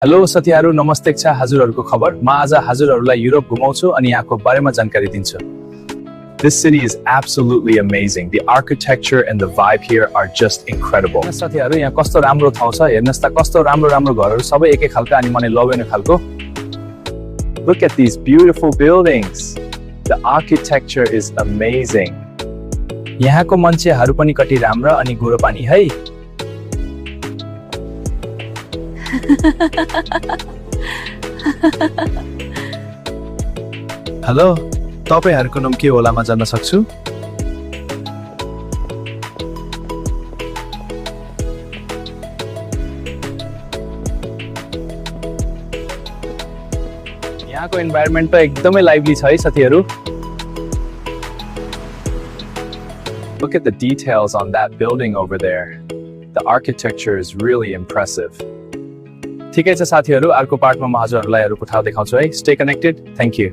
Hello साथीहरु नमस्ते छ हजुरहरुको खबर म आज हजुरहरुलाई युरोप घुमाउँछु अनि यहाँको बारेमा जानकारी दिन्छु This city is absolutely amazing. The architecture and the vibe here are just incredible. साथीहरु यहाँ कस्तो राम्रो ठाउँ छ हेर्नुस् त कस्तो राम्रो राम्रो घरहरु सबै एकै खालका अनि मलाई लभेन खालको Look at these beautiful buildings. The architecture is amazing. यहाँको मान्छेहरु पनि कति राम्रो अनि गोरो पानी है हेलो तपाईहरुको नाम के होला म जान्न सक्छु यहाँको इन्भाइरोमेन्ट त एकदमै लाइभली छ है साथीहरु Look at the details on that building over there. The architecture is really impressive. ठिकै छ साथीहरु अर्को पार्टमा म हजुरहरुलाई अरुको ठाउँ देखाउँछु है Stay connected. Thank you.